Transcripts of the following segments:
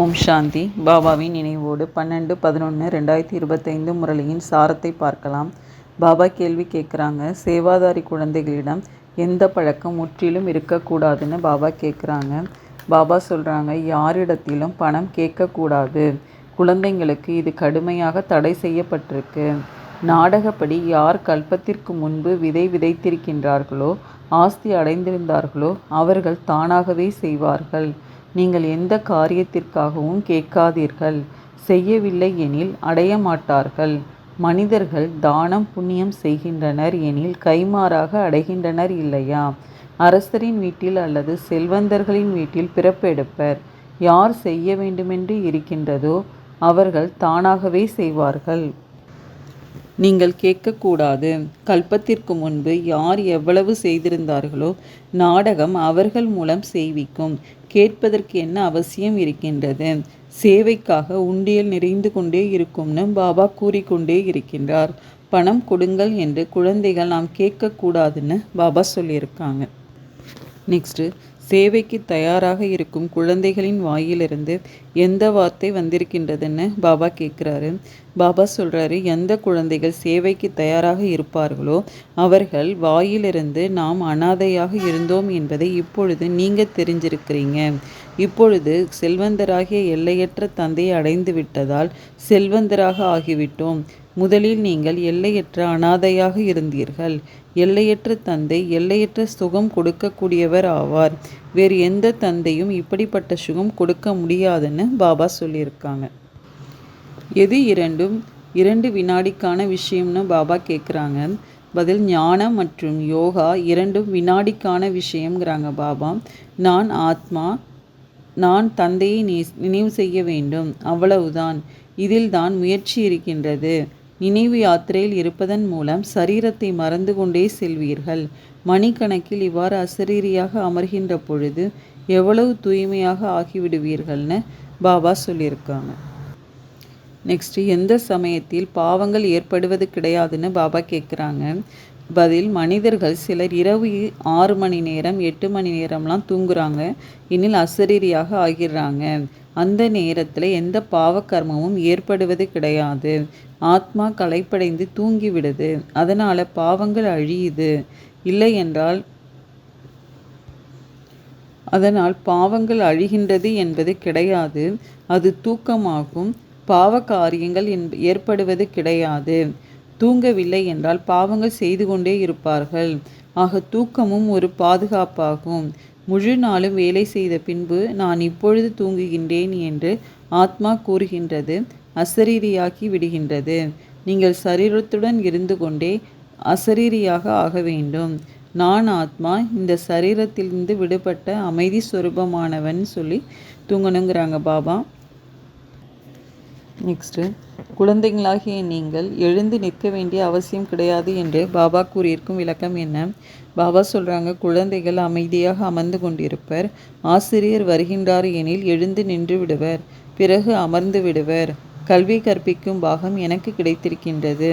ஓம் சாந்தி. பாபாவின் நினைவோடு 12/11/2025 முரளியின் சாரத்தை பார்க்கலாம். பாபா கேள்வி கேட்குறாங்க. சேவாதாரி குழந்தைகளிடம் எந்த பழக்கம் முற்றிலும் இருக்கக்கூடாதுன்னு பாபா கேட்குறாங்க. பாபா சொல்கிறாங்க, யாரிடத்திலும் பணம் கேட்கக்கூடாது. குழந்தைங்களுக்கு இது கடுமையாக தடை செய்யப்பட்டிருக்கு. நாடகப்படி யார் கல்பத்திற்கு முன்பு விதை விதைத்திருக்கின்றார்களோ, ஆஸ்தி அடைந்திருந்தார்களோ அவர்கள் தானாகவே செய்வார்கள். நீங்கள் எந்த காரியத்திற்காகவும் கேட்காதீர்கள். செய்யவில்லை எனில் அடைய மாட்டார்கள். மனிதர்கள் தானம் புண்ணியம் செய்கின்றனர் எனில் கைமாறாக அடைகின்றனர் இல்லையா? அரசரின் வீட்டில் அல்லது செல்வந்தர்களின் வீட்டில் பிறப்பெடுப்பர். யார் செய்ய வேண்டுமென்று இருக்கின்றதோ அவர்கள் தானாகவே செய்வார்கள். நீங்கள் கேட்கக்கூடாது. கல்பத்திற்கு முன்பு யார் எவ்வளவு செய்திருந்தார்களோ நாடகம் அவர்கள் மூலம் செய்விக்கும். கேட்பதற்கு என்ன அவசியம் இருக்கின்றது? சேவைக்காக உண்டியல் நிறைந்து கொண்டே இருக்கும்னு பாபா கூறிக்கொண்டே இருக்கின்றார். பணம் கொடுங்கள் என்று குழந்தைகள் நாம் கேட்கக்கூடாதுன்னு பாபா சொல்லியிருக்காங்க. நெக்ஸ்ட்டு, சேவைக்கு தயாராக இருக்கும் குழந்தைகளின் வாயிலிருந்து எந்த வார்த்தை வந்திருக்கின்றதுன்னு பாபா கேட்குறாரு. பாபா சொல்கிறாரு, எந்த குழந்தைகள் சேவைக்கு தயாராக இருப்பார்களோ அவர்கள் வாயிலிருந்து நாம் அனாதையாக இருந்தோம் என்பதை இப்பொழுது நீங்கள் தெரிஞ்சிருக்கிறீங்க. இப்பொழுது செல்வந்தராகிய எல்லையற்ற தந்தையை அடைந்து விட்டதால் செல்வந்தராக ஆகிவிட்டோம். முதலில் நீங்கள் எல்லையற்ற அனாதையாக இருந்தீர்கள். எல்லையற்ற தந்தை எல்லையற்ற சுகம் கொடுக்கக்கூடியவர் ஆவார். வேறு எந்த தந்தையும் இப்படிப்பட்ட சுகம் கொடுக்க முடியாதுன்னு பாபா சொல்லியிருக்காங்க. எது இரண்டும் 2 வினாடிக்கான விஷயம்னு பாபா கேட்குறாங்க. பதில், ஞானம் மற்றும் யோகா இரண்டும் வினாடிக்கான விஷயம்ங்கிறாங்க பாபா. நான் ஆத்மா, நான் தந்தையை நினைவு செய்ய வேண்டும், அவ்வளவுதான். இதில்தான் முயற்சி இருக்கின்றது. நினைவு யாத்திரையில் இருப்பதன் மூலம் சரீரத்தை மறந்து கொண்டே செல்வீர்கள். மணிக்கணக்கில் இவ்வாறு அசரீரியாக அமர்கின்ற பொழுது எவ்வளவு தூய்மையாக ஆகிவிடுவீர்கள்னு பாபா சொல்லியிருக்காங்க. நெக்ஸ்ட்டு, எந்த சமயத்தில் பாவங்கள் ஏற்படுவது கிடையாதுன்னு பாபா கேட்குறாங்க. பதில், மனிதர்கள் சிலர் இரவு 6 மணி நேரம் 8 மணி நேரம்லாம் தூங்குறாங்க எனில் அசரீரியாக ஆகிடுறாங்க. அந்த நேரத்தில் எந்த பாவக்கர்மமும் ஏற்படுவது கிடையாது. ஆத்மா களைப்படைந்து தூங்கிவிடுது. அதனால் பாவங்கள் அழியுது. இல்லை என்றால் அதனால் பாவங்கள் அழிகின்றது என்பது கிடையாது. அது தூக்கமாகும். பாவ காரியங்கள் ஏற்படுவது கிடையாது. தூங்கவில்லை என்றால் பாவங்கள் செய்து கொண்டே இருப்பார்கள். ஆக தூக்கமும் ஒரு பாதுகாப்பாகும். முழு நாளும் வேலை செய்த பின்பு நான் இப்பொழுது தூங்குகின்றேன் என்று ஆத்மா கூறுகின்றது. அசரீரியாகி விடுகின்றது. நீங்கள் சரீரத்துடன் இருந்து கொண்டே அசரீரியாக ஆக வேண்டும். நான் ஆத்மா, இந்த சரீரத்திலிருந்து விடுபட்ட அமைதி ஸ்வரூபமானவன் சொல்லி தூங்கணுங்கிறாங்க பாபா. நெக்ஸ்ட்டு, குழந்தைகளாகிய நீங்கள் எழுந்து நிற்க வேண்டிய அவசியம் கிடையாது என்று பாபா கூறியிருக்கும் விளக்கம் என்ன? பாபா சொல்கிறாங்க, குழந்தைகள் அமைதியாக அமர்ந்து கொண்டிருப்பர். ஆசிரியர் வருகின்றார் எனில் எழுந்து நின்று விடுவர். பிறகு அமர்ந்து விடுவர். கல்வி கற்பிக்கும் பாகம் எனக்கு கிடைத்திருக்கின்றது.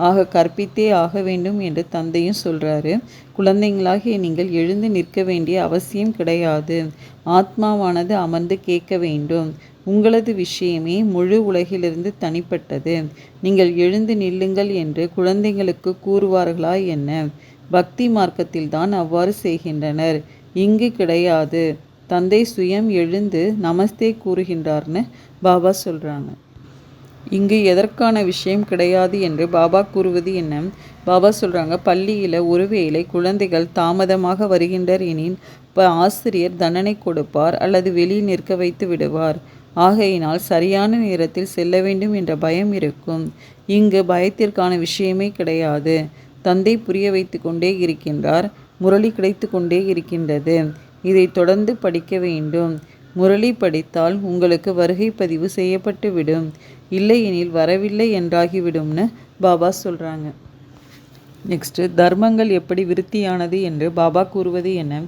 ஆக கற்பித்தே ஆக வேண்டும் என்று தந்தையும் சொல்கிறாரு. குழந்தைகளாகிய நீங்கள் எழுந்து நிற்க வேண்டிய அவசியம் கிடையாது. ஆத்மாவானது அமர்ந்து கேட்க வேண்டும். உங்களது விஷயமே முழு உலகிலிருந்து தனிப்பட்டது. நீங்கள் எழுந்து நில்லுங்கள் என்று குழந்தைங்களுக்கு கூறுவார்களா என்ன? பக்தி மார்க்கத்தில்தான் அவ்வாறு செய்கின்றனர். இங்கு கிடையாது. தந்தை சுயம் எழுந்து நமஸ்தே கூறுகின்றார்னு பாபா சொல்கிறாங்க. இங்கு எதற்கான விஷயம் கிடையாது என்று பாபா கூறுவது என்ன? பாபா சொல்கிறாங்க, பள்ளியில் ஒருவேளை குழந்தைகள் தாமதமாக வருகின்றனர் எனில் ஆசிரியர் தண்டனை கொடுப்பார் அல்லது வெளியே நிற்க வைத்து விடுவார். ஆகையினால் சரியான நேரத்தில் செல்ல வேண்டும் என்ற பயம் இருக்கும். இங்கு பயத்திற்கான விஷயமே கிடையாது. தந்தை புரிய வைத்து கொண்டே இருக்கின்றார். முரளி கிடைத்து கொண்டே இருக்கின்றது. இதை தொடர்ந்து படிக்க வேண்டும். முரளி படித்தால் உங்களுக்கு வருகை பதிவு செய்யப்பட்டு விடும். இல்லையெனில் வரவில்லை என்றாகிவிடும்னு பாபா சொல்கிறாங்க. நெக்ஸ்ட்டு, தர்மங்கள் எப்படி விருத்தியானது என்று பாபா கூறுவது என்ன?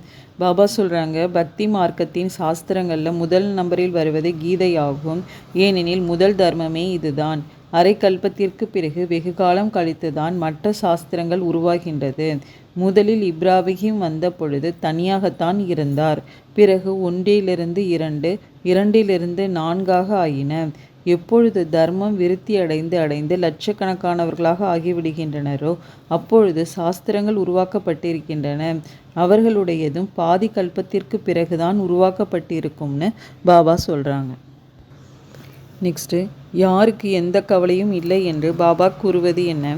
பாபா சொல்கிறாங்க, பக்தி மார்க்கத்தின் சாஸ்திரங்களில் முதல் நம்பரில் வருவது கீதை ஆகும். ஏனெனில் முதல் தர்மமே இதுதான். அரை கல்பத்திற்கு பிறகு வெகுகாலம் கழித்துதான் மற்ற சாஸ்திரங்கள் உருவாகின்றது. முதலில் இப்ராஹிம் வந்த பொழுது தனியாகத்தான் இருந்தார். பிறகு ஒன்றிலிருந்து 2, 2லிருந்து 4ஆக ஆயின. எப்பொழுது தர்மம் விருத்தி அடைந்து லட்சக்கணக்கானவர்களாக ஆகிவிடுகின்றனரோ அப்பொழுது சாஸ்திரங்கள் உருவாக்கப்பட்டிருக்கின்றன. அவர்களுடையதும் பாதி கல்பத்திற்கு பிறகுதான் உருவாக்கப்பட்டிருக்கும்னு பாபா சொல்கிறாங்க. நெக்ஸ்ட்டு, யாருக்கு எந்த கவலையும் இல்லை என்று பாபா கூறுவது என்ன?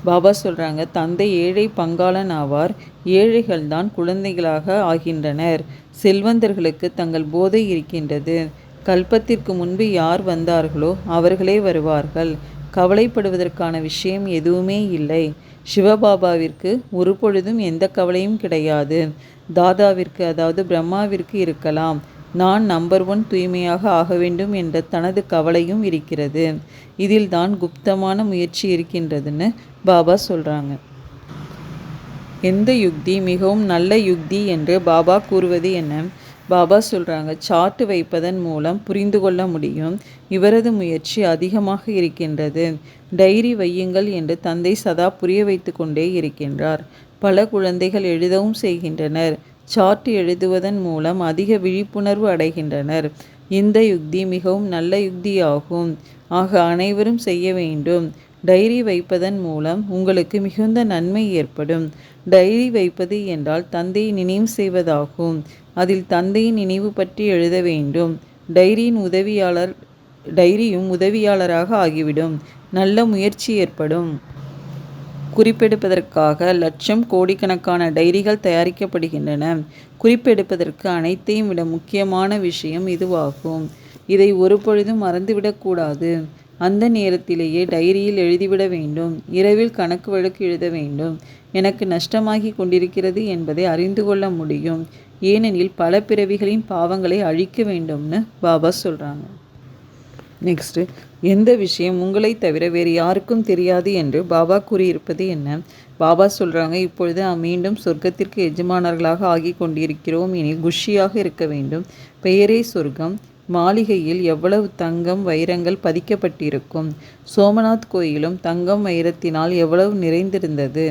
பாபா சொல்கிறாங்க, தந்தை ஏழை பங்காளன் ஆவார். ஏழைகள்தான் குழந்தைகளாக ஆகின்றனர். செல்வந்தர்களுக்கு தங்கள் போதை இருக்கின்றது. கல்பத்திற்கு முன்பு யார் வந்தார்களோ அவர்களே வருவார்கள். கவலைப்படுவதற்கான விஷயம் எதுவுமே இல்லை. சிவபாபாவிற்கு ஒரு பொழுதும் எந்த கவலையும் கிடையாது. தாதாவிற்கு, அதாவது பிரம்மாவிற்கு இருக்கலாம். நான் நம்பர் 1 தூய்மையாக ஆக வேண்டும் என்ற தனது கவலையும் இருக்கிறது. இதில் தான் குப்தமான முயற்சி இருக்கின்றதுன்னு பாபா சொல்கிறாங்க. எந்த யுக்தி மிகவும் நல்ல யுக்தி என்று பாபா கூறுவது என்ன? பாபா சொல்கிறாங்க, சார்ட் வைப்பதன் மூலம் புரிந்து கொள்ள முடியும். இவரது முயற்சி அதிகமாக இருக்கின்றது. டைரி வையுங்கள் என்று தந்தை சதா புரிய வைத்து கொண்டே இருக்கின்றார். பல குழந்தைகள் எழுதவும் செய்கின்றனர். சார்ட் எழுதுவதன் மூலம் அதிக விழிப்புணர்வு அடைகின்றனர். இந்த யுக்தி மிகவும் நல்ல யுக்தியாகும். ஆக அனைவரும் செய்ய வேண்டும். டைரி வைப்பதன் மூலம் உங்களுக்கு மிகுந்த நன்மை ஏற்படும். டைரி வைப்பது என்றால் தந்தையை நினைவு செய்வதாகும். அதில் தந்தையின் நினைவு பற்றி எழுத வேண்டும். டைரியும் உதவியாளராக ஆகிவிடும். நல்ல முயற்சி ஏற்படும். குறிப்பெடுப்பதற்காக லட்சம் கோடிக்கணக்கான டைரிகள் தயாரிக்கப்படுகின்றன. குறிப்பெடுப்பதற்கு அனைத்தையும் விட முக்கியமான விஷயம் இதுவாகும். இதை ஒரு பொழுதும் மறந்துவிடக்கூடாது. அந்த நேரத்திலேயே டைரியில் எழுதிவிட வேண்டும். இரவில் கணக்கு வழக்கு எழுத வேண்டும். எனக்கு நஷ்டமாகி கொண்டிருக்கிறது என்பதை அறிந்து கொள்ள முடியும். ஏனெனில் பல பிறவிகளின் பாவங்களை அழிக்க வேண்டும்னு பாபா சொல்கிறாங்க. நெக்ஸ்ட்டு, எந்த விஷயம் உங்களை தவிர வேறு யாருக்கும் தெரியாது என்று பாபா கூறியிருப்பது என்ன? பாபா சொல்கிறாங்க, இப்பொழுது மீண்டும் சொர்க்கத்திற்கு எஜமானர்களாக ஆகி கொண்டிருக்கிறோம். எனில் குஷியாக இருக்க வேண்டும். பெயரே சொர்க்கம். மாளிகையில் எவ்வளவு தங்கம் வைரங்கள் பதிக்கப்பட்டிருக்கும். சோமநாத் கோயிலும் தங்கம் வைரத்தினால் எவ்வளவு நிறைந்திருந்தது.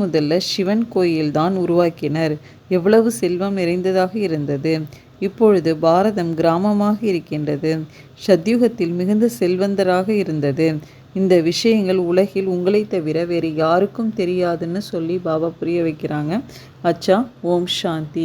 முதல்ல சிவன் கோயில்தான் உருவாக்கினர். எவ்வளவு செல்வம் நிறைந்ததாக இருந்தது. இப்பொழுது பாரதம் கிராமமாக இருக்கின்றது. சத்யுகத்தில் மிகுந்த செல்வந்தராக இருந்தது. இந்த விஷயங்கள் உலகில் உங்களை தவிர வேறு யாருக்கும் தெரியாதுன்னு சொல்லி பாபா புரிய வைக்கிறாங்க. அச்சா, ஓம் சாந்தி.